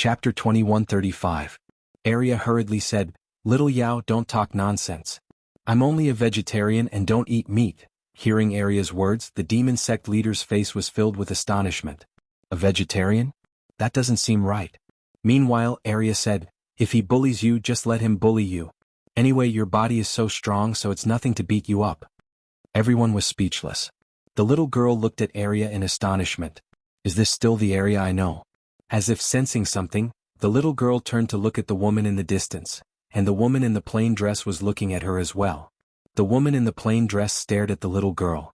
Chapter 2135. Arya hurriedly said, "Little Yao, don't talk nonsense. I'm only a vegetarian and don't eat meat." Hearing Arya's words, the demon sect leader's face was filled with astonishment. A vegetarian? That doesn't seem right. Meanwhile, Arya said, "If he bullies you, just let him bully you. Anyway, your body is so strong, so it's nothing to beat you up." Everyone was speechless. The little girl looked at Arya in astonishment. Is this still the Arya I know? As if sensing something, the little girl turned to look at the woman in the distance, and the woman in the plain dress was looking at her as well. The woman in the plain dress stared at the little girl.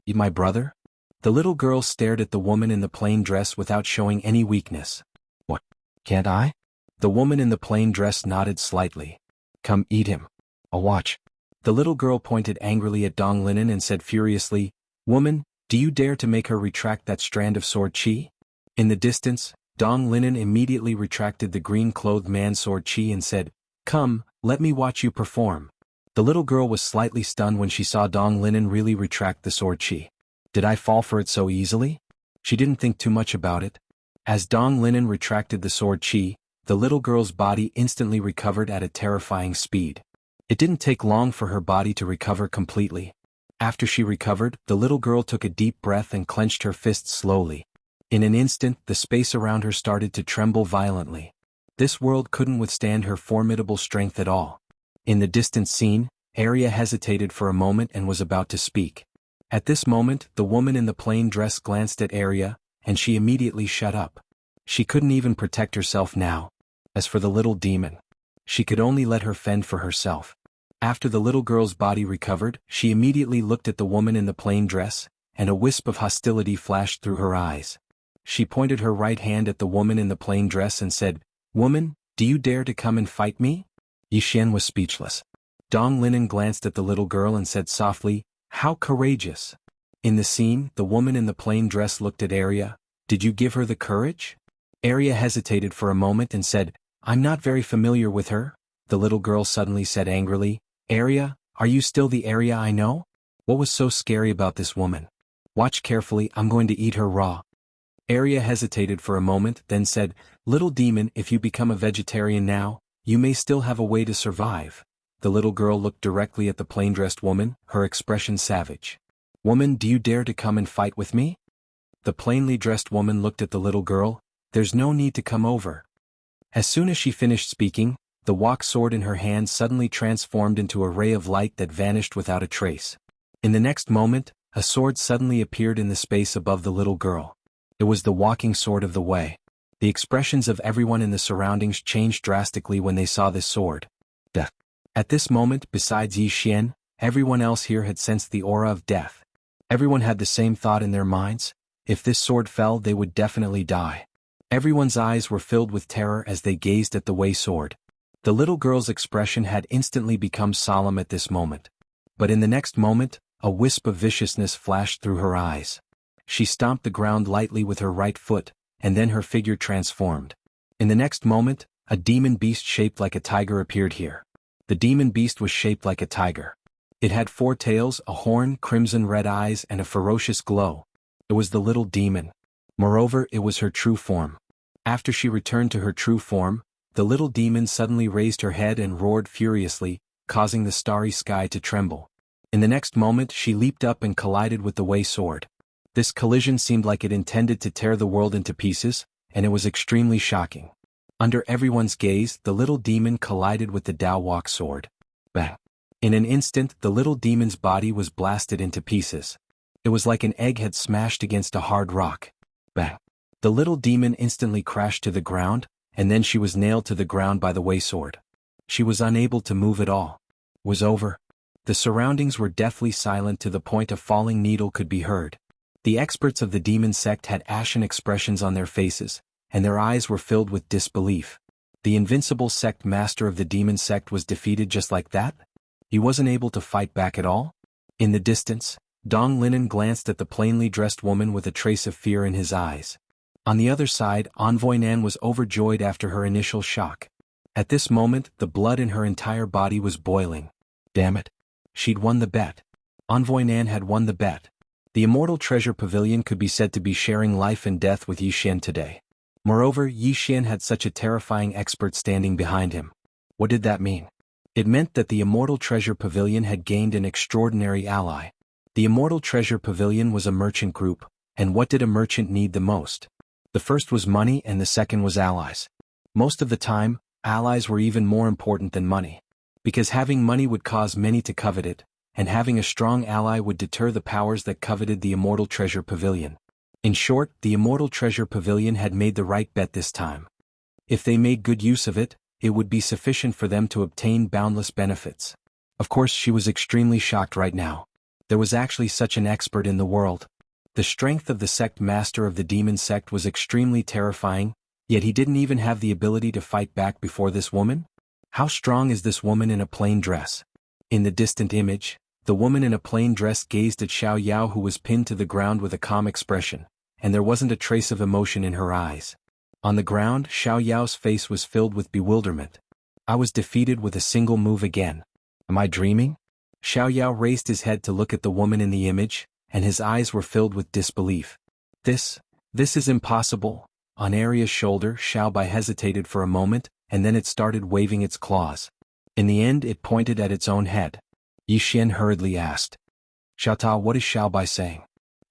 "You my brother?" The little girl stared at the woman in the plain dress without showing any weakness. "What? Can't I?" The woman in the plain dress nodded slightly. "Come eat him. I'll watch." The little girl pointed angrily at Dong Linen and said furiously, "Woman, do you dare to make her retract that strand of sword chi?" In the distance, Dong Linen immediately retracted the green-clothed man's sword chi and said, "Come, let me watch you perform." The little girl was slightly stunned when she saw Dong Linen really retract the sword chi. Did I fall for it so easily? She didn't think too much about it. As Dong Linen retracted the sword chi, the little girl's body instantly recovered at a terrifying speed. It didn't take long for her body to recover completely. After she recovered, the little girl took a deep breath and clenched her fists slowly. In an instant, the space around her started to tremble violently. This world couldn't withstand her formidable strength at all. In the distant scene, Arya hesitated for a moment and was about to speak. At this moment, the woman in the plain dress glanced at Arya, and she immediately shut up. She couldn't even protect herself now. As for the little demon, she could only let her fend for herself. After the little girl's body recovered, she immediately looked at the woman in the plain dress, and a wisp of hostility flashed through her eyes. She pointed her right hand at the woman in the plain dress and said, "Woman, do you dare to come and fight me?" Yixian was speechless. Dong Linen glanced at the little girl and said softly, "How courageous." In the scene, the woman in the plain dress looked at Arya. "Did you give her the courage?" Arya hesitated for a moment and said, "I'm not very familiar with her." The little girl suddenly said angrily, "Arya, are you still the Arya I know? What was so scary about this woman? Watch carefully, I'm going to eat her raw." Arya hesitated for a moment, then said, "Little demon, if you become a vegetarian now, you may still have a way to survive." The little girl looked directly at the plain-dressed woman, her expression savage. "Woman, do you dare to come and fight with me?" The plainly dressed woman looked at the little girl. "There's no need to come over." As soon as she finished speaking, the wok sword in her hand suddenly transformed into a ray of light that vanished without a trace. In the next moment, a sword suddenly appeared in the space above the little girl. It was the walking sword of the Wei. The expressions of everyone in the surroundings changed drastically when they saw this sword. Death. At this moment, besides Yi Xian, everyone else here had sensed the aura of death. Everyone had the same thought in their minds: if this sword fell, they would definitely die. Everyone's eyes were filled with terror as they gazed at the Wei sword. The little girl's expression had instantly become solemn at this moment. But in the next moment, a wisp of viciousness flashed through her eyes. She stomped the ground lightly with her right foot, and then her figure transformed. In the next moment, a demon beast shaped like a tiger appeared here. The demon beast was shaped like a tiger. It had 4 tails, a horn, crimson red eyes, and a ferocious glow. It was the little demon. Moreover, it was her true form. After she returned to her true form, the little demon suddenly raised her head and roared furiously, causing the starry sky to tremble. In the next moment, she leaped up and collided with the Wei sword. This collision seemed like it intended to tear the world into pieces, and it was extremely shocking. Under everyone's gaze, the little demon collided with the Dao Wok sword. Bang! In an instant, the little demon's body was blasted into pieces. It was like an egg had smashed against a hard rock. Bang! The little demon instantly crashed to the ground, and then she was nailed to the ground by the Wei sword. She was unable to move at all. It was over. The surroundings were deathly silent to the point a falling needle could be heard. The experts of the demon sect had ashen expressions on their faces, and their eyes were filled with disbelief. The invincible sect master of the demon sect was defeated just like that? He wasn't able to fight back at all? In the distance, Dong Linen glanced at the plainly dressed woman with a trace of fear in his eyes. On the other side, Envoy Nan was overjoyed after her initial shock. At this moment, the blood in her entire body was boiling. Damn it. She'd won the bet. Envoy Nan had won the bet. The Immortal Treasure Pavilion could be said to be sharing life and death with Yixian today. Moreover, Yi Xian had such a terrifying expert standing behind him. What did that mean? It meant that the Immortal Treasure Pavilion had gained an extraordinary ally. The Immortal Treasure Pavilion was a merchant group, and what did a merchant need the most? The first was money and the second was allies. Most of the time, allies were even more important than money. Because having money would cause many to covet it, and having a strong ally would deter the powers that coveted the Immortal Treasure Pavilion. In short, the Immortal Treasure Pavilion had made the right bet this time. If they made good use of it, it would be sufficient for them to obtain boundless benefits. Of course, she was extremely shocked right now. There was actually such an expert in the world. The strength of the sect master of the demon sect was extremely terrifying, yet he didn't even have the ability to fight back before this woman? How strong is this woman in a plain dress? In the distant image, the woman in a plain dress gazed at Xiao Yao, who was pinned to the ground with a calm expression, and there wasn't a trace of emotion in her eyes. On the ground, Xiao Yao's face was filled with bewilderment. I was defeated with a single move again. Am I dreaming? Xiao Yao raised his head to look at the woman in the image, and his eyes were filled with disbelief. This is impossible. On Arya's shoulder, Xiao Bai hesitated for a moment, and then it started waving its claws. In the end, it pointed at its own head. Yi Xian hurriedly asked, Xiao Ta, what is Xiao Bai saying?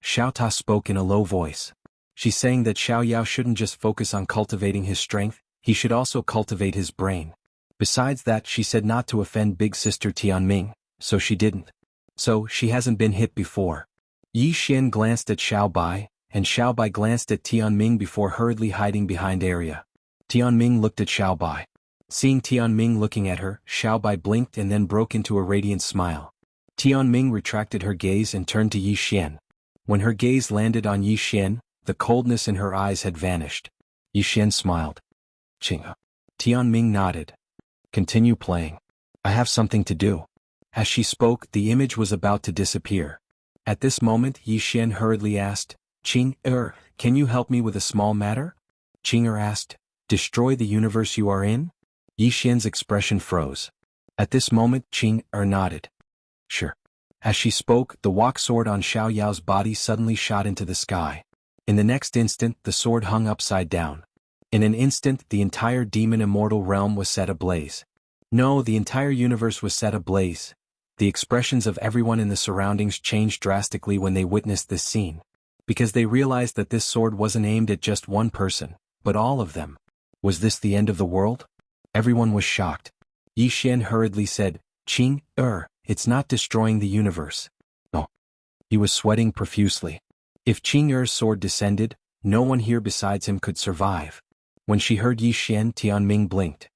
Xiao Ta spoke in a low voice. She's saying that Xiao Yao shouldn't just focus on cultivating his strength, he should also cultivate his brain. Besides that, she said not to offend big sister Tianming, so she didn't. So, she hasn't been hit before. Yi Xian glanced at Xiao Bai, and Xiao Bai glanced at Tianming before hurriedly hiding behind Arya. Tianming looked at Xiao Bai. Seeing Tianming looking at her, Xiao Bai blinked and then broke into a radiant smile. Tianming retracted her gaze and turned to Yi Xian. When her gaze landed on Yi Xian, the coldness in her eyes had vanished. Yi Xian smiled. Qing. Tianming nodded. Continue playing. I have something to do. As she spoke, the image was about to disappear. At this moment, Yi Xian hurriedly asked, Qing, can you help me with a small matter? Qing asked, destroy the universe you are in? Yi Xian's expression froze. At this moment, Qing nodded. Sure. As she spoke, the walk sword on Xiao Yao's body suddenly shot into the sky. In the next instant, the sword hung upside down. In an instant, the entire demon immortal realm was set ablaze. No, the entire universe was set ablaze. The expressions of everyone in the surroundings changed drastically when they witnessed this scene. Because they realized that this sword wasn't aimed at just one person, but all of them. Was this the end of the world? Everyone was shocked. Yi Xian hurriedly said, Qing, it's not destroying the universe. No. He was sweating profusely. If Qing Er's sword descended, no one here besides him could survive. When she heard Yi Xian, Tianming blinked.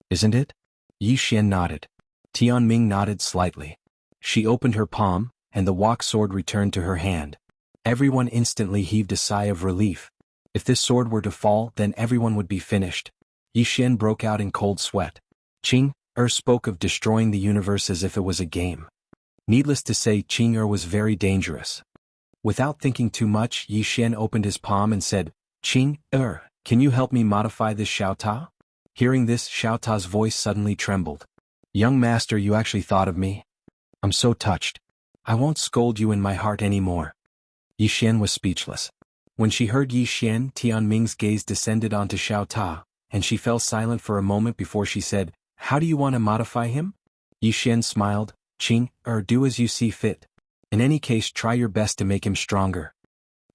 Isn't it? Yi Xian nodded. Tianming nodded slightly. She opened her palm, and the walk sword returned to her hand. Everyone instantly heaved a sigh of relief. If this sword were to fall, then everyone would be finished. Yi Xian broke out in cold sweat. Qing spoke of destroying the universe as if it was a game. Needless to say, Qing was very dangerous. Without thinking too much, Yi Xian opened his palm and said, Qing, can you help me modify this Xiao Ta? Hearing this, Xiao Ta's voice suddenly trembled. Young master, you actually thought of me? I'm so touched. I won't scold you in my heart anymore. Yi Xian was speechless. When she heard Yi Xian, Tianming's gaze descended onto Xiao Ta, and she fell silent for a moment before she said, How do you want to modify him? Yi Xian smiled, Qing, do as you see fit. In any case, try your best to make him stronger.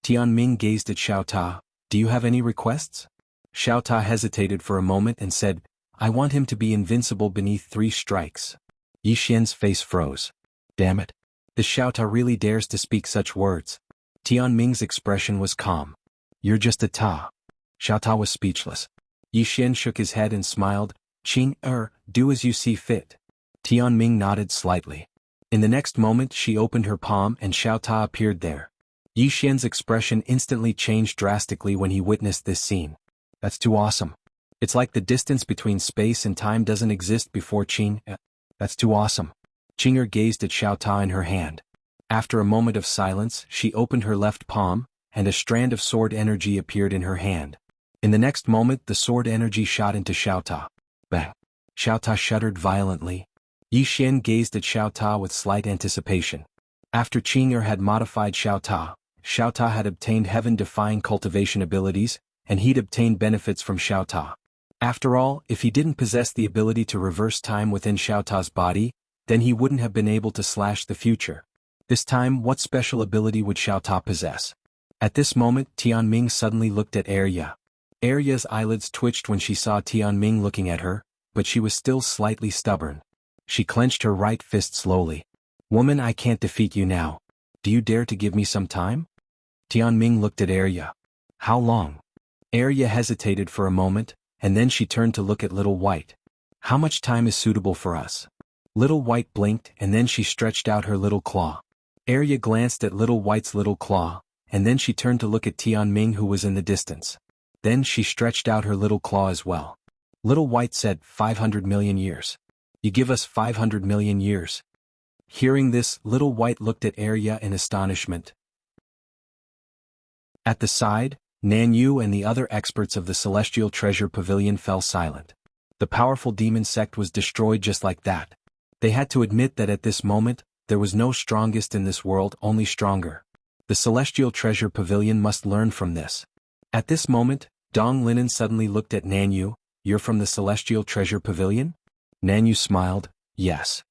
Tianming gazed at Xiao Ta. Do you have any requests? Xiao Ta hesitated for a moment and said, I want him to be invincible beneath 3 strikes. Yi Xian's face froze. Damn it. The Xiao Ta really dares to speak such words. Tianming's expression was calm. You're just a Ta. Xiao Ta was speechless. Yi Xian shook his head and smiled, Qing, do as you see fit. Tianming nodded slightly. In the next moment, she opened her palm and Xiao Ta appeared there. Yi Xian's expression instantly changed drastically when he witnessed this scene. That's too awesome. It's like the distance between space and time doesn't exist before Qing. That's too awesome. Qing gazed at Xiao Ta in her hand. After a moment of silence, she opened her left palm, and a strand of sword energy appeared in her hand. In the next moment, the sword energy shot into Xiao Ta. Bang! Xiao Ta shuddered violently. Yi Xian gazed at Xiao Ta with slight anticipation. After Qing had modified Xiao Ta had obtained heaven-defying cultivation abilities, and he'd obtain benefits from Xiao Ta. After all, if he didn't possess the ability to reverse time within Xiao Ta's body, then he wouldn't have been able to slash the future. This time, what special ability would Xiao Ta possess? At this moment, Tianming suddenly looked at Arya. Arya's eyelids twitched when she saw Tianming looking at her, but she was still slightly stubborn. She clenched her right fist slowly. "Woman, I can't defeat you now. Do you dare to give me some time?" Tianming looked at Arya. "How long?" Arya hesitated for a moment, and then she turned to look at Little White. "How much time is suitable for us?" Little White blinked and then she stretched out her little claw. Arya glanced at Little White's little claw, and then she turned to look at Tianming who was in the distance. Then she stretched out her little claw as well. Little White said, 500 million years. You give us 500 million years. Hearing this, Little White looked at Arya in astonishment. At the side, Nan Yu and the other experts of the Celestial Treasure Pavilion fell silent. The powerful demon sect was destroyed just like that. They had to admit that at this moment, there was no strongest in this world, only stronger. The Celestial Treasure Pavilion must learn from this. At this moment, Dong Linen suddenly looked at Nan Yu. "You're from the Celestial Treasure Pavilion?" Nan Yu smiled, "Yes."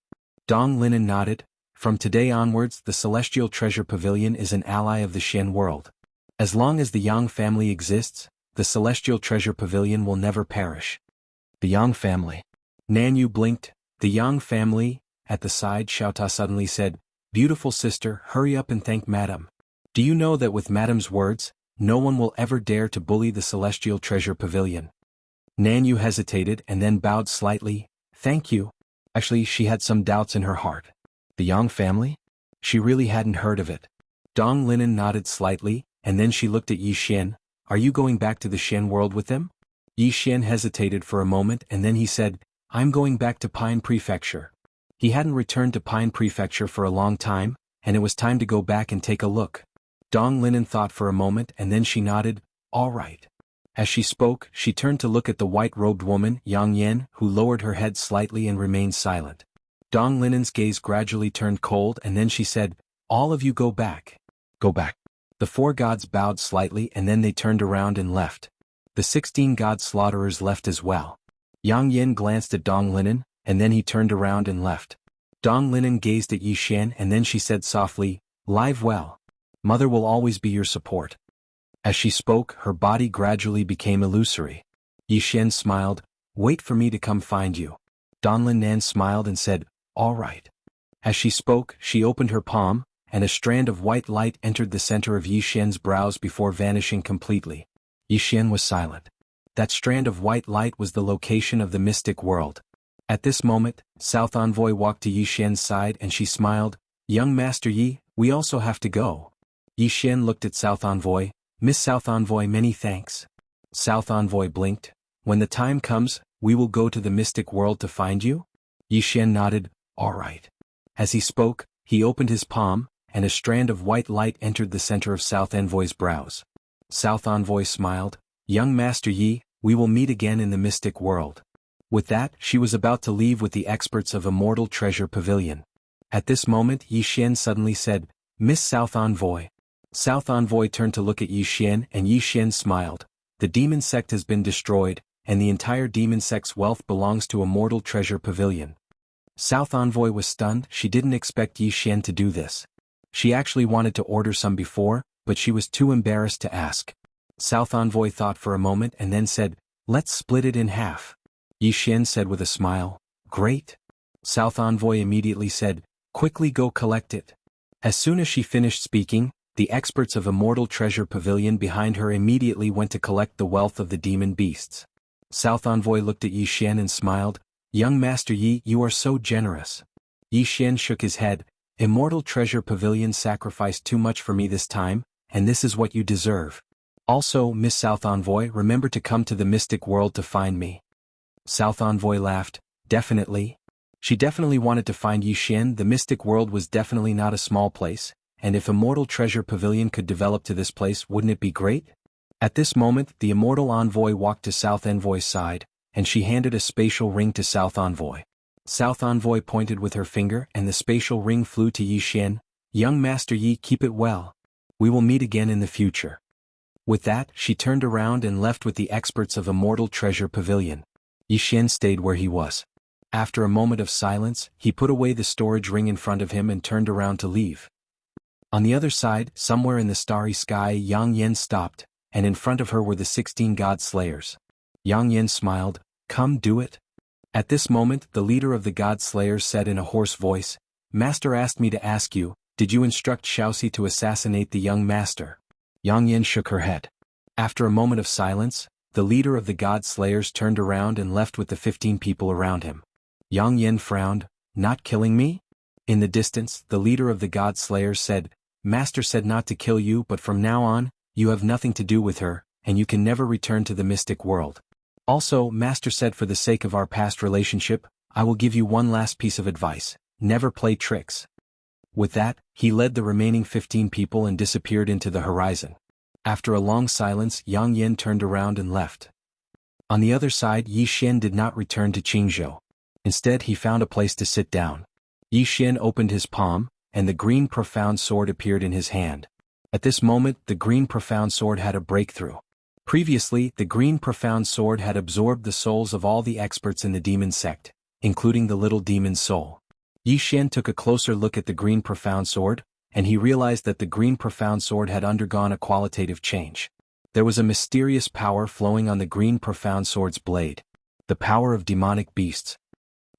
Dong Linen nodded. "From today onwards, the Celestial Treasure Pavilion is an ally of the Shen world. As long as the Yang family exists, the Celestial Treasure Pavilion will never perish." The Yang family. Nan Yu blinked. "The Yang family?" At the side, Xiao Ta suddenly said, "Beautiful sister, hurry up and thank Madam. Do you know that with Madam's words, no one will ever dare to bully the Celestial Treasure Pavilion?" Nan Yu hesitated and then bowed slightly. "Thank you." Actually, she had some doubts in her heart. The Yang family? She really hadn't heard of it. Dong Linen nodded slightly, and then she looked at Yi Xian. "Are you going back to the Shen world with them?" Yi Xian hesitated for a moment and then he said, "I'm going back to Pine Prefecture." He hadn't returned to Pine Prefecture for a long time, and it was time to go back and take a look. Dong Linen thought for a moment and then she nodded, "All right." As she spoke, she turned to look at the white-robed woman, Yang Yan, who lowered her head slightly and remained silent. Dong Linen's gaze gradually turned cold and then she said, "All of you go back. Go back." The 4 gods bowed slightly and then they turned around and left. The 16 god slaughterers left as well. Yang Yan glanced at Dong Linen, and then he turned around and left. Dong Linen gazed at Yi Xian and then she said softly, "Live well. Mother will always be your support." As she spoke, her body gradually became illusory. Yi Xian smiled, "Wait for me to come find you." Donlin Nan smiled and said, "All right." As she spoke, she opened her palm, and a strand of white light entered the center of Yi Xian's brows before vanishing completely. Yi Xian was silent. That strand of white light was the location of the mystic world. At this moment, South Envoy walked to Yi Xian's side and she smiled, "Young Master Yi, we also have to go." Yi Xian looked at South Envoy. "Miss South Envoy, many thanks." South Envoy blinked. "When the time comes, we will go to the mystic world to find you?" Yi Xian nodded, "All right." As he spoke, he opened his palm, and a strand of white light entered the center of South Envoy's brows. South Envoy smiled, "Young Master Yi, we will meet again in the mystic world." With that, she was about to leave with the experts of Immortal Treasure Pavilion. At this moment, Yi Xian suddenly said, "Miss South Envoy." South Envoy turned to look at Yi Xian and Yi Xian smiled. "The demon sect has been destroyed, and the entire demon sect's wealth belongs to Immortal Treasure Pavilion." South Envoy was stunned. She didn't expect Yi Xian to do this. She actually wanted to order some before, but she was too embarrassed to ask. South Envoy thought for a moment and then said, "Let's split it in half." Yi Xian said with a smile, "Great." South Envoy immediately said, "Quickly go collect it." As soon as she finished speaking, the experts of Immortal Treasure Pavilion behind her immediately went to collect the wealth of the demon beasts. South Envoy looked at Yi Xian and smiled, "Young Master Yi, you are so generous." Yi Xian shook his head, "Immortal Treasure Pavilion sacrificed too much for me this time, and this is what you deserve. Also, Miss South Envoy, remember to come to the mystic world to find me." South Envoy laughed, "Definitely." She definitely wanted to find Yi Xian. The mystic world was definitely not a small place, and if Immortal Treasure Pavilion could develop to this place, wouldn't it be great? At this moment, the Immortal Envoy walked to South Envoy's side, and she handed a spatial ring to South Envoy. South Envoy pointed with her finger and the spatial ring flew to Yi Xian. "Young Master Yi, keep it well. We will meet again in the future." With that, she turned around and left with the experts of Immortal Treasure Pavilion. Yi Xian stayed where he was. After a moment of silence, he put away the storage ring in front of him and turned around to leave. On the other side, somewhere in the starry sky, Yang Yan stopped, and in front of her were the 16 God Slayers. Yang Yan smiled, "Come do it." At this moment, the leader of the God Slayers said in a hoarse voice, "Master asked me to ask you, did you instruct Xiaoxi to assassinate the young master?" Yang Yan shook her head. After a moment of silence, the leader of the God Slayers turned around and left with the 15 people around him. Yang Yan frowned, "Not killing me?" In the distance, the leader of the God Slayers said, "Master said not to kill you, but from now on, you have nothing to do with her, and you can never return to the mystic world. Also, Master said for the sake of our past relationship, I will give you one last piece of advice: never play tricks." With that, he led the remaining 15 people and disappeared into the horizon. After a long silence, Yang Yan turned around and left. On the other side, Yi Xian did not return to Qingzhou. Instead, he found a place to sit down. Yi Xian opened his palm, and the green profound sword appeared in his hand. At this moment, the green profound sword had a breakthrough. Previously, the green profound sword had absorbed the souls of all the experts in the demon sect, including the little demon's soul. Yi Xian took a closer look at the green profound sword, and he realized that the green profound sword had undergone a qualitative change. There was a mysterious power flowing on the green profound sword's blade. The power of demonic beasts.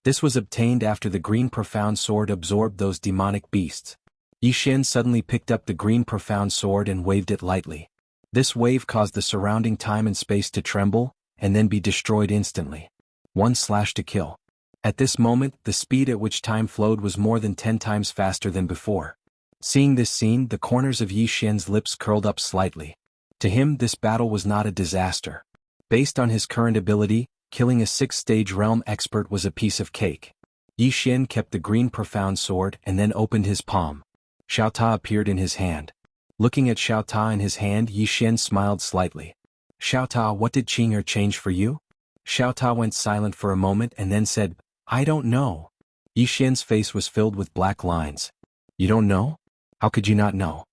This was obtained after the green profound sword absorbed those demonic beasts. Yi Xian suddenly picked up the green profound sword and waved it lightly. This wave caused the surrounding time and space to tremble, and then be destroyed instantly. One slash to kill. At this moment, the speed at which time flowed was more than 10 times faster than before. Seeing this scene, the corners of Yi Xian's lips curled up slightly. To him, this battle was not a disaster. Based on his current ability, killing a 6th-stage realm expert was a piece of cake. Yi Xian kept the green profound sword and then opened his palm. Xiao Ta appeared in his hand. Looking at Xiao Ta in his hand, Yi Xian smiled slightly. "Xiao Ta, what did Qing'er change for you?" Xiao Ta went silent for a moment and then said, "I don't know." Yi Xian's face was filled with black lines. "You don't know? How could you not know?"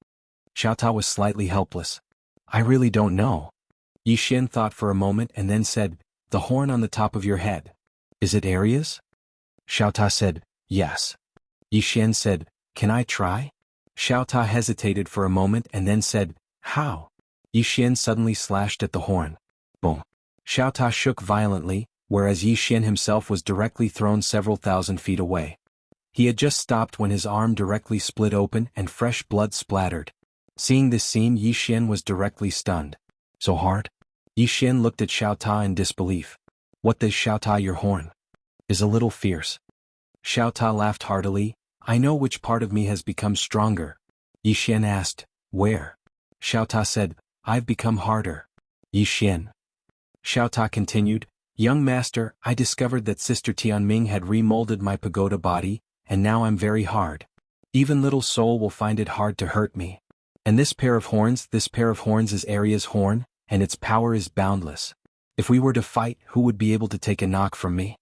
Xiao Ta was slightly helpless. "I really don't know." Yi Xian thought for a moment and then said, "The horn on the top of your head. Is it Aria's?" Xiao Ta said, "Yes." Yi Xian said, "Can I try?" Xiao Ta hesitated for a moment and then said, "How?" Yi Xian suddenly slashed at the horn. Boom. Xiao Ta shook violently, whereas Yi Xian himself was directly thrown several thousand feet away. He had just stopped when his arm directly split open and fresh blood splattered. Seeing this scene, Yi Xian was directly stunned. "So hard?" Yi Xian looked at Xiao Ta in disbelief. "What does Xiao Ta, your horn is a little fierce?" Xiao Ta laughed heartily. "I know which part of me has become stronger." Yi Xian asked, "Where?" Xiao Ta said, "I've become harder." Yi Xian. Xiao Ta continued, "Young master, I discovered that Sister Tianming had remolded my pagoda body, and now I'm very hard. Even little soul will find it hard to hurt me. And this pair of horns is Aria's horn, and its power is boundless. If we were to fight, who would be able to take a knock from me?"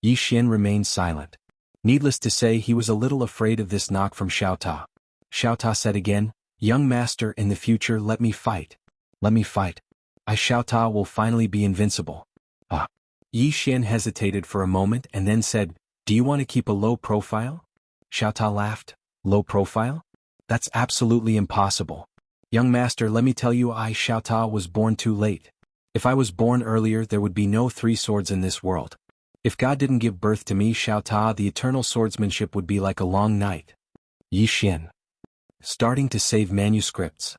Yi Xian remained silent. Needless to say, he was a little afraid of this knock from Xiao Ta. Xiao Ta said again, "Young master, in the future let me fight. Let me fight. I Xiao Ta will finally be invincible." Ah. Yi Xian hesitated for a moment and then said, "Do you want to keep a low profile?" Xiao Ta laughed. "Low profile? That's absolutely impossible. Young master, let me tell you, I Xiao Ta was born too late. If I was born earlier, there would be no 3 swords in this world. If God didn't give birth to me, Xiao Ta, the eternal swordsmanship would be like a long night." Yi Xian. Starting to save manuscripts.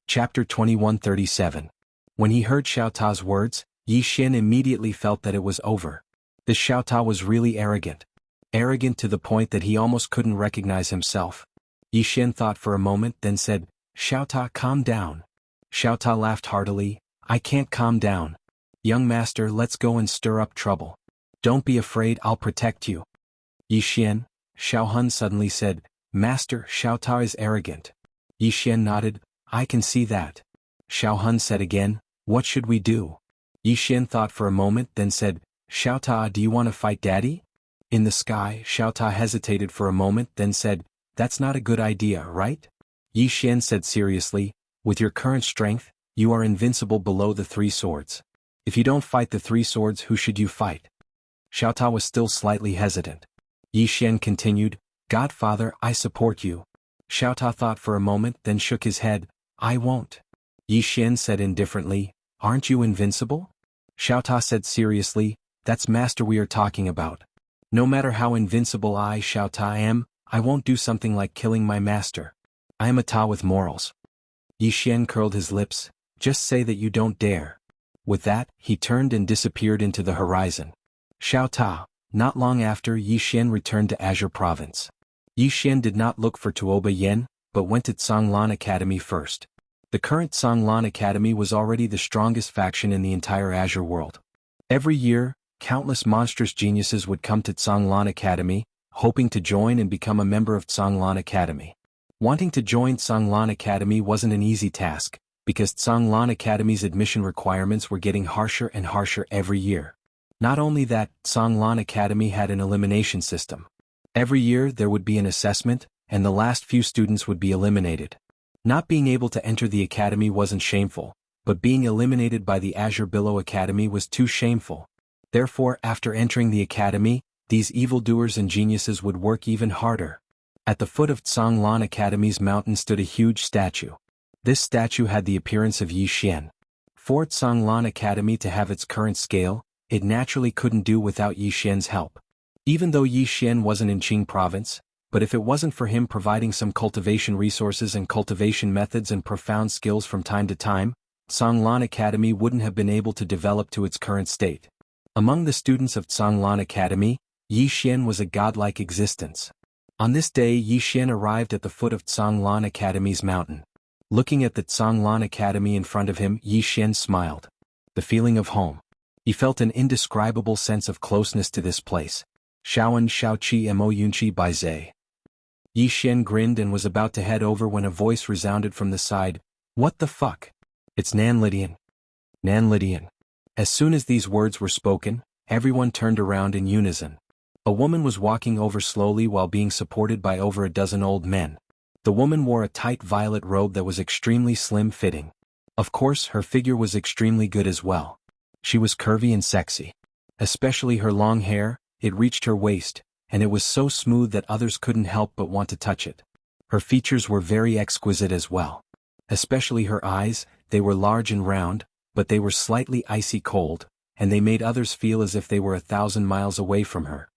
Chapter 2137. When he heard Xiao Ta's words, Yi Xian immediately felt that it was over. This Xiao Ta was really arrogant. Arrogant to the point that he almost couldn't recognize himself. Yi Xian thought for a moment, then said, "Xiao Ta, calm down." Xiao Ta laughed heartily, "I can't calm down. Young master, let's go and stir up trouble. Don't be afraid, I'll protect you." Yi Xian. Xiao Hun suddenly said, "Master, Xiao Ta is arrogant." Yi Xian nodded, "I can see that." Xiao Hun said again, "What should we do?" Yi Xian thought for a moment, then said, "Xiao Ta, do you want to fight Daddy?" In the sky, Xiao Ta hesitated for a moment, then said, "That's not a good idea, right?" Yi Xian said seriously, With your current strength, you are invincible below the three swords. If you don't fight the three swords, who should you fight? Xiaota was still slightly hesitant. Yi Xian continued, Godfather, I support you. Xiaota thought for a moment, then shook his head, I won't. Yi Xian said indifferently, Aren't you invincible? Xiaota said seriously, That's master we are talking about. No matter how invincible I, Xiaota, am, I won't do something like killing my master. I am a Ta with morals. Yi Xian curled his lips, Just say that you don't dare. With that, he turned and disappeared into the horizon. Xiaota. Not long after, Yi Xian returned to Azure Province. Yi Xian did not look for Tuoba Yen, but went to Canglan Academy first. The current Canglan Academy was already the strongest faction in the entire Azure world. Every year, countless monstrous geniuses would come to Canglan Academy, hoping to join and become a member of Canglan Academy. Wanting to join Canglan Academy wasn't an easy task, because Canglan Academy's admission requirements were getting harsher and harsher every year. Not only that, Canglan Academy had an elimination system. Every year there would be an assessment, and the last few students would be eliminated. Not being able to enter the academy wasn't shameful, but being eliminated by the Azure Billow Academy was too shameful. Therefore, after entering the academy, these evildoers and geniuses would work even harder. At the foot of Canglan Academy's mountain stood a huge statue. This statue had the appearance of Yi Xian. For Canglan Academy to have its current scale, it naturally couldn't do without Yi Xian's help. Even though Yi Xian wasn't in Qing province, but if it wasn't for him providing some cultivation resources and cultivation methods and profound skills from time to time, Canglan Academy wouldn't have been able to develop to its current state. Among the students of Canglan Academy, Yi Xian was a godlike existence. On this day, Yi Xian arrived at the foot of Canglan Academy's mountain. Looking at the Canglan Academy in front of him, Yi Xian smiled. The feeling of home. He felt an indescribable sense of closeness to this place. Shaoan Shaoqi Mo Yunqi Bai Zai. Yi Xian grinned and was about to head over when a voice resounded from the side, What the fuck? It's Nan Lydian. Nan Lydian. As soon as these words were spoken, everyone turned around in unison. A woman was walking over slowly while being supported by over a dozen old men. The woman wore a tight violet robe that was extremely slim-fitting. Of course, her figure was extremely good as well. She was curvy and sexy. Especially her long hair, it reached her waist, and it was so smooth that others couldn't help but want to touch it. Her features were very exquisite as well. Especially her eyes, they were large and round, but they were slightly icy cold, and they made others feel as if they were 1,000 miles away from her.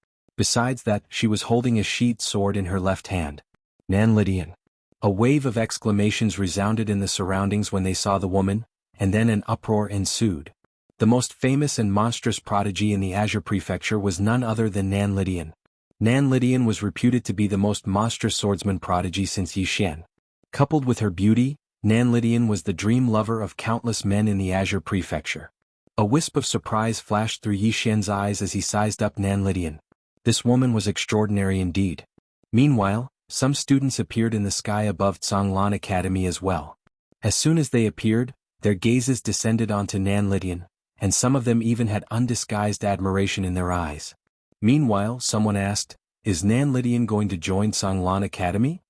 Besides that, she was holding a sheathed sword in her left hand. Nan Lydian. A wave of exclamations resounded in the surroundings when they saw the woman, and then an uproar ensued. The most famous and monstrous prodigy in the Azure Prefecture was none other than Nan Lydian. Nan Lydian was reputed to be the most monstrous swordsman prodigy since Yi Xian. Coupled with her beauty, Nan Lydian was the dream lover of countless men in the Azure Prefecture. A wisp of surprise flashed through Yi Xian's eyes as he sized up Nan Lydian. This woman was extraordinary indeed. Meanwhile, some students appeared in the sky above Canglan Academy as well. As soon as they appeared, their gazes descended onto Nan Lydian, and some of them even had undisguised admiration in their eyes. Meanwhile, someone asked, Is Nan Lydian going to join Canglan Academy?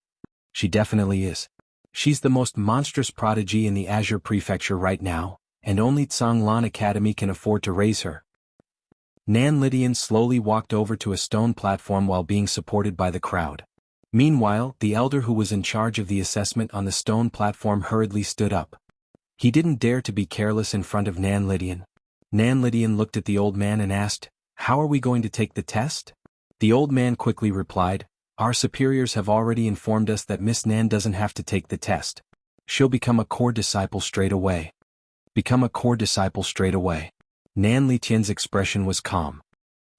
She definitely is. She's the most monstrous prodigy in the Azure Prefecture right now, and only Canglan Academy can afford to raise her. Nan Lydian slowly walked over to a stone platform while being supported by the crowd. Meanwhile, the elder who was in charge of the assessment on the stone platform hurriedly stood up. He didn't dare to be careless in front of Nan Lydian. Nan Lydian looked at the old man and asked, How are we going to take the test? The old man quickly replied, Our superiors have already informed us that Miss Nan doesn't have to take the test. She'll become a core disciple straight away. Become a core disciple straight away. Nan Lydian's expression was calm.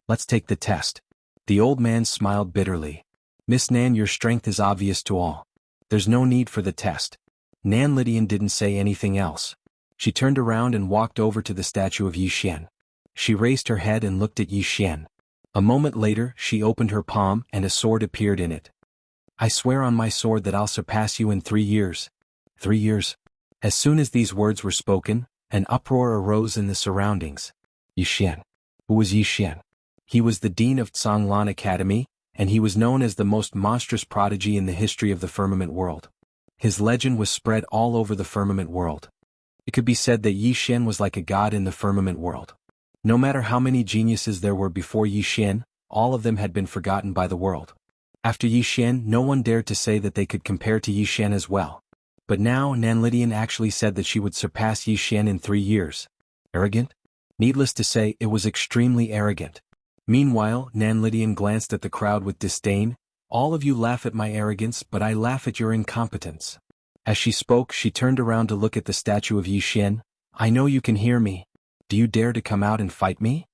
Let's take the test. The old man smiled bitterly. Miss Nan, your strength is obvious to all. There's no need for the test. Nan Lydian didn't say anything else. She turned around and walked over to the statue of Yi Xian. She raised her head and looked at Yi Xian. A moment later, she opened her palm and a sword appeared in it. I swear on my sword that I'll surpass you in 3 years. 3 years. As soon as these words were spoken, an uproar arose in the surroundings. Yi Xian. Who was Yi Xian? He was the dean of Canglan Academy, and he was known as the most monstrous prodigy in the history of the firmament world. His legend was spread all over the firmament world. It could be said that Yi Xian was like a god in the firmament world. No matter how many geniuses there were before Yi Xian, all of them had been forgotten by the world. After Yi Xian, no one dared to say that they could compare to Yi Xian as well. But now Nan Lidian actually said that she would surpass Yi Xian in 3 years. Arrogant? Needless to say, it was extremely arrogant. Meanwhile, Nan Lidian glanced at the crowd with disdain. All of you laugh at my arrogance, but I laugh at your incompetence. As she spoke, she turned around to look at the statue of Yi Xian. I know you can hear me. Do you dare to come out and fight me?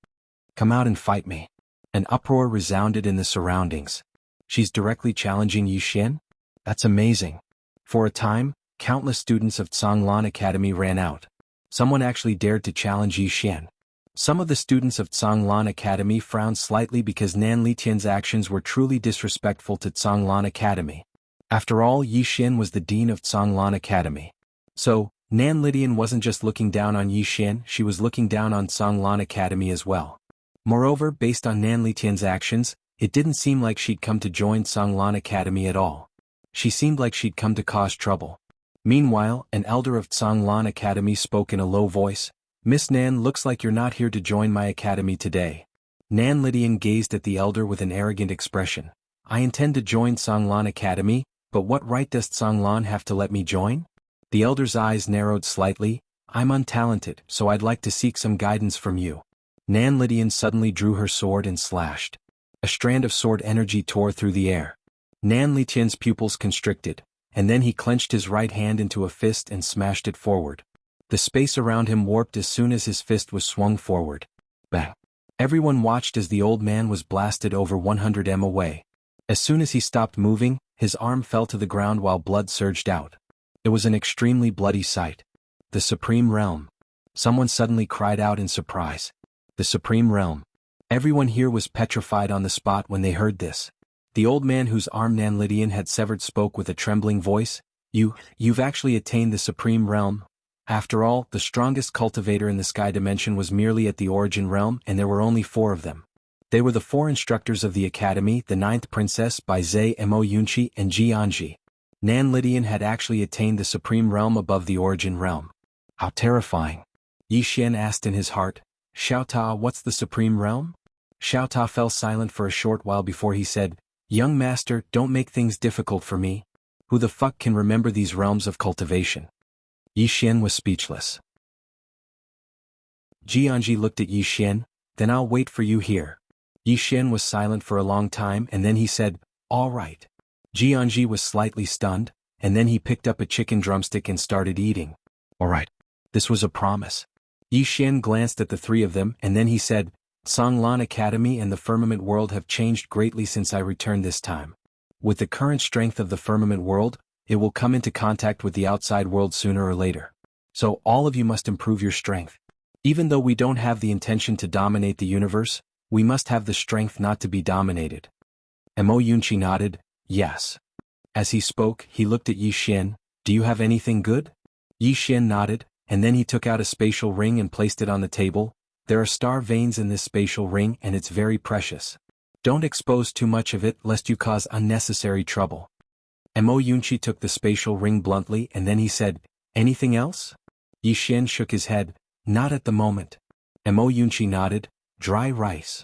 Come out and fight me. An uproar resounded in the surroundings. She's directly challenging Yi Xian? That's amazing. For a time, countless students of Canglan Academy ran out. Someone actually dared to challenge Yi Xian. Some of the students of Canglan Academy frowned slightly because Nan Litian's actions were truly disrespectful to Canglan Academy. After all, Yi Xian was the dean of Canglan Academy. So, Nan Lidian wasn't just looking down on Yi Xian, she was looking down on Canglan Academy as well. Moreover, based on Nan Litian's actions, it didn't seem like she'd come to join Canglan Academy at all. She seemed like she'd come to cause trouble. Meanwhile, an elder of Canglan Academy spoke in a low voice. Miss Nan, looks like you're not here to join my academy today. Nan Lidian gazed at the elder with an arrogant expression. I intend to join Canglan Academy, but what right does Canglan have to let me join? The elder's eyes narrowed slightly. I'm untalented, so I'd like to seek some guidance from you. Nan Lidian suddenly drew her sword and slashed. A strand of sword energy tore through the air. Nan Litian's pupils constricted, and then he clenched his right hand into a fist and smashed it forward. The space around him warped as soon as his fist was swung forward. Bang! Everyone watched as the old man was blasted over 100 m away. As soon as he stopped moving, his arm fell to the ground while blood surged out. It was an extremely bloody sight. The Supreme Realm. Someone suddenly cried out in surprise. The Supreme Realm. Everyone here was petrified on the spot when they heard this. The old man whose arm Nan Lidian had severed spoke with a trembling voice. You've actually attained the Supreme Realm. After all, the strongest cultivator in the sky dimension was merely at the origin realm, and there were only 4 of them. They were the 4 instructors of the academy, the 9th princess Bai Zhe, Mo Yunqi, and Ji Anji. Nan Lidian had actually attained the supreme realm above the origin realm. How terrifying! Yi Xian asked in his heart. Xiao Ta, what's the supreme realm? Xiao Ta fell silent for a short while before he said, Young master, don't make things difficult for me. Who the fuck can remember these realms of cultivation? Yi Xian was speechless. Ji Anji looked at Yi Xian. Then I'll wait for you here. Yi Xian was silent for a long time and then he said, all right. Ji Anji was slightly stunned, and then he picked up a chicken drumstick and started eating. All right. This was a promise. Yi Xian glanced at the 3 of them and then he said, Canglan Academy and the firmament world have changed greatly since I returned this time. With the current strength of the firmament world, it will come into contact with the outside world sooner or later. So all of you must improve your strength. Even though we don't have the intention to dominate the universe, we must have the strength not to be dominated. Mo Yunqi nodded, yes. As he spoke, he looked at Yi Xian. Do you have anything good? Yi Xian nodded, and then he took out a spatial ring and placed it on the table. There are star veins in this spatial ring and it's very precious. Don't expose too much of it lest you cause unnecessary trouble. Mo Yunqi took the spatial ring bluntly and then he said, anything else? Yi Xian shook his head, not at the moment. Mo Yunqi nodded, dry rice.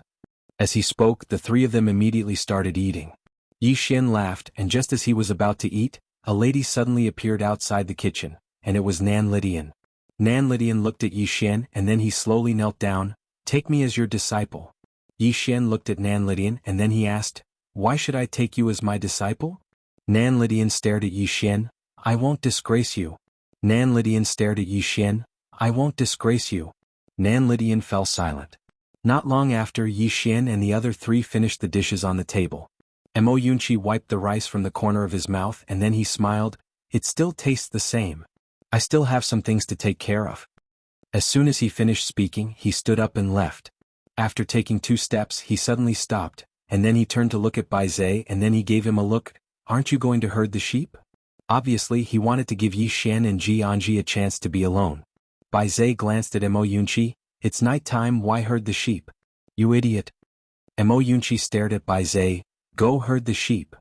As he spoke, the 3 of them immediately started eating. Yi Xian laughed, and just as he was about to eat, a lady suddenly appeared outside the kitchen, and it was Nan Lidian. Nan Lidian looked at Yi Xian and then he slowly knelt down. Take me as your disciple. Yi Xian looked at Nan Lidian and then he asked, why should I take you as my disciple? Nan Lidian stared at Yi Xian. I won't disgrace you. Nan Lidian stared at Yi Xian. I won't disgrace you. Nan Lidian fell silent. Not long after, Yi Xian and the other 3 finished the dishes on the table. Mo Yunqi wiped the rice from the corner of his mouth and then he smiled. It still tastes the same. I still have some things to take care of. As soon as he finished speaking, he stood up and left. After taking 2 steps, he suddenly stopped, and then he turned to look at Bai Zhe and then he gave him a look. Aren't you going to herd the sheep? Obviously, he wanted to give Yi Xian and Ji Anji a chance to be alone. Bai Zhe glanced at Mo Yunqi. It's night time, why herd the sheep? You idiot. Mo Yunqi stared at Bai Zhe. Go herd the sheep.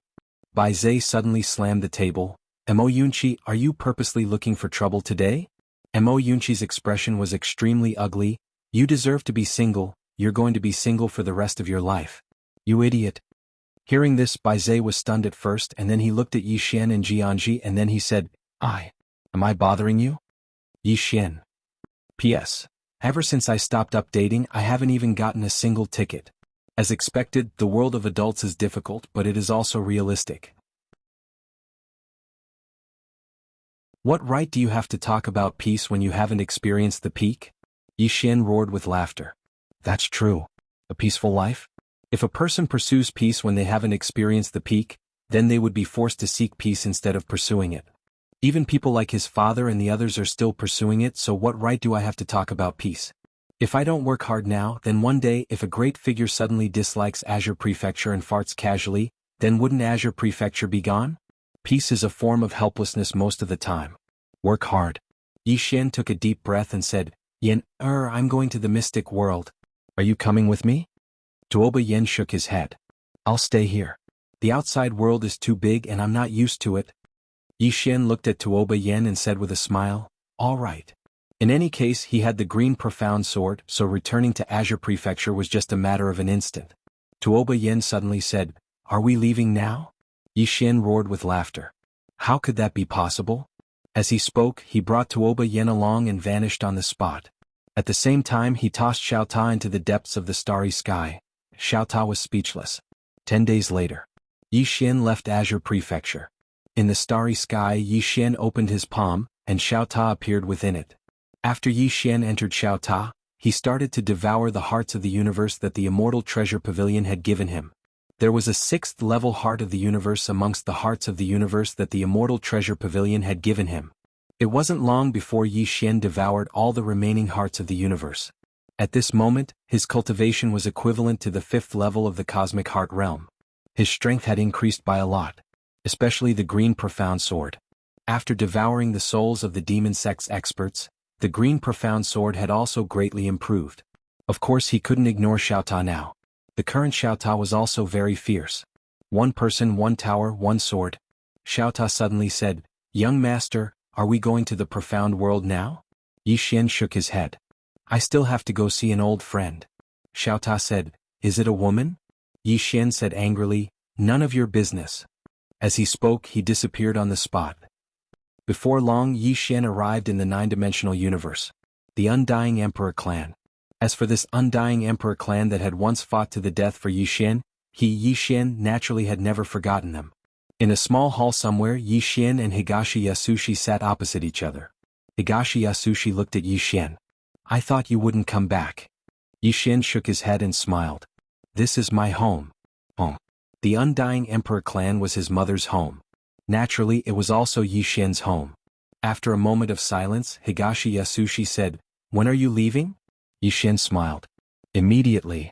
Bai Zhe suddenly slammed the table. Mo Yunchi, are you purposely looking for trouble today? Mo Yunchi's expression was extremely ugly. You deserve to be single, you're going to be single for the rest of your life. You idiot. Hearing this, Bai Zhe was stunned at first, and then he looked at Yi Xian and Jianji, and then he said, Am I bothering you? Yi Xian. P.S. Ever since I stopped updating, I haven't even gotten a single ticket. As expected, the world of adults is difficult, but it is also realistic. What right do you have to talk about peace when you haven't experienced the peak? Yi Xian roared with laughter. That's true. A peaceful life? If a person pursues peace when they haven't experienced the peak, then they would be forced to seek peace instead of pursuing it. Even people like his father and the others are still pursuing it, so what right do I have to talk about peace? If I don't work hard now, then one day if a great figure suddenly dislikes Azure Prefecture and farts casually, then wouldn't Azure Prefecture be gone? Peace is a form of helplessness most of the time. Work hard. Yi Xian took a deep breath and said, I'm going to the mystic world. Are you coming with me? Tuoba Yen shook his head. I'll stay here. The outside world is too big and I'm not used to it. Yi Xian looked at Tuoba Yen and said with a smile, all right. In any case, he had the green profound sword, so returning to Azure Prefecture was just a matter of an instant. Tuoba Yen suddenly said, Are we leaving now? Yi Xian roared with laughter. How could that be possible? As he spoke, he brought Tuoba Yen along and vanished on the spot. At the same time, he tossed Xiao Ta into the depths of the starry sky. Xiao Ta was speechless. 10 days later, Yi Xian left Azure Prefecture. In the starry sky, Yi Xian opened his palm, and Xiao Ta appeared within it. After Yi Xian entered Xiao Ta, he started to devour the hearts of the universe that the immortal treasure pavilion had given him. There was a 6th-level heart of the universe amongst the hearts of the universe that the immortal treasure pavilion had given him. It wasn't long before Yi Xian devoured all the remaining hearts of the universe. At this moment, his cultivation was equivalent to the 5th level of the cosmic heart realm. His strength had increased by a lot, especially the green profound sword. After devouring the souls of the demon sect's experts, the green profound sword had also greatly improved. Of course, he couldn't ignore Xiao Ta now. The current Xiao Ta was also very fierce. One person, one tower, one sword. Xiao Ta suddenly said, Young master, are we going to the profound world now? Yi Xian shook his head. I still have to go see an old friend. Xiao Ta said, Is it a woman? Yi Xian said angrily, None of your business. As he spoke, he disappeared on the spot. Before long, Yi Xian arrived in the 9-dimensional universe. The Undying Emperor clan. As for this Undying Emperor clan that had once fought to the death for Yi Xian, Yi Xian naturally had never forgotten them. In a small hall somewhere, Yi Xian and Higashi Yasushi sat opposite each other. Higashi Yasushi looked at Yi Xian. I thought you wouldn't come back. Yi Xian shook his head and smiled. This is my home. Home. The Undying Emperor clan was his mother's home. Naturally, it was also Yi Xian's home. After a moment of silence, Higashi Yasushi said, When are you leaving? Yi Xian smiled. Immediately.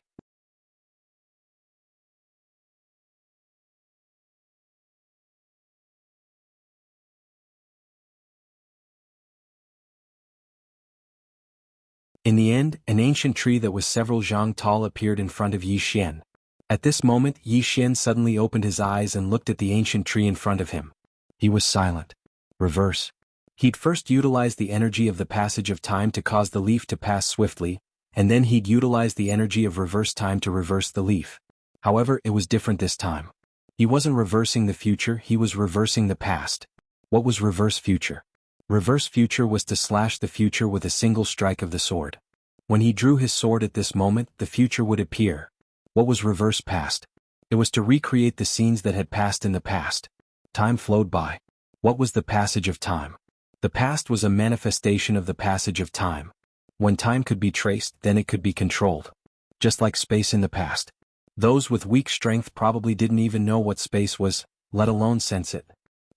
In the end, an ancient tree that was several zhang tall appeared in front of Yi Xian. At this moment, Yi Xian suddenly opened his eyes and looked at the ancient tree in front of him. He was silent. Reverse. He'd first utilized the energy of the passage of time to cause the leaf to pass swiftly, and then he'd utilized the energy of reverse time to reverse the leaf. However, it was different this time. He wasn't reversing the future, he was reversing the past. What was reverse future? Reverse future was to slash the future with a single strike of the sword. When he drew his sword at this moment, the future would appear. What was reverse past? It was to recreate the scenes that had passed in the past. Time flowed by. What was the passage of time? The past was a manifestation of the passage of time. When time could be traced, then it could be controlled. Just like space in the past. Those with weak strength probably didn't even know what space was, let alone sense it.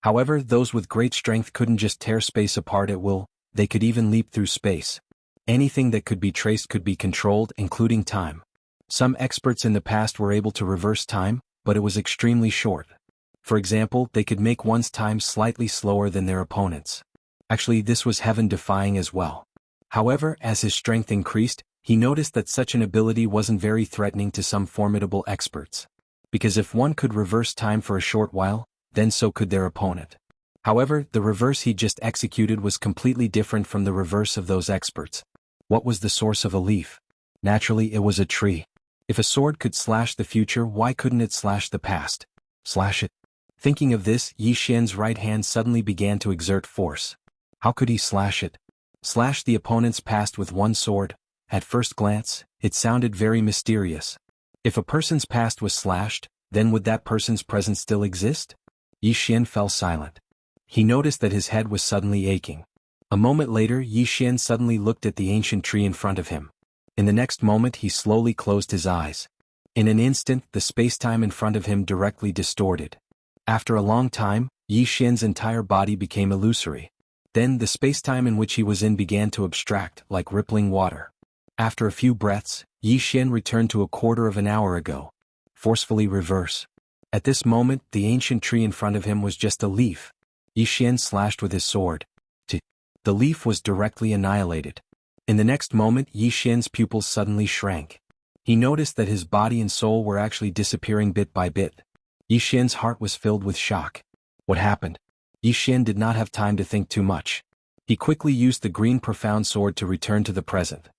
However, those with great strength couldn't just tear space apart at will, they could even leap through space. Anything that could be traced could be controlled, including time. Some experts in the past were able to reverse time, but it was extremely short. For example, they could make one's time slightly slower than their opponents. Actually, this was heaven-defying as well. However, as his strength increased, he noticed that such an ability wasn't very threatening to some formidable experts. Because if one could reverse time for a short while, then so could their opponent. However, the reverse he just executed was completely different from the reverse of those experts. What was the source of a leaf? Naturally, it was a tree. If a sword could slash the future, why couldn't it slash the past? Slash it. Thinking of this, Yi Xian's right hand suddenly began to exert force. How could he slash it? Slash the opponent's past with one sword? At first glance, it sounded very mysterious. If a person's past was slashed, then would that person's present still exist? Yi Xian fell silent. He noticed that his head was suddenly aching. A moment later, Yi Xian suddenly looked at the ancient tree in front of him. In the next moment he slowly closed his eyes. In an instant, the space-time in front of him directly distorted. After a long time, Yi Xian's entire body became illusory. Then the space-time in which he was in began to abstract, like rippling water. After a few breaths, Yi Xian returned to a quarter of an hour ago. Forcefully reverse. At this moment, the ancient tree in front of him was just a leaf. Yi Xian slashed with his sword. The leaf was directly annihilated. In the next moment, Yi Xian's pupils suddenly shrank. He noticed that his body and soul were actually disappearing bit by bit. Yi Xian's heart was filled with shock. What happened? Yi Xian did not have time to think too much. He quickly used the green profound sword to return to the present.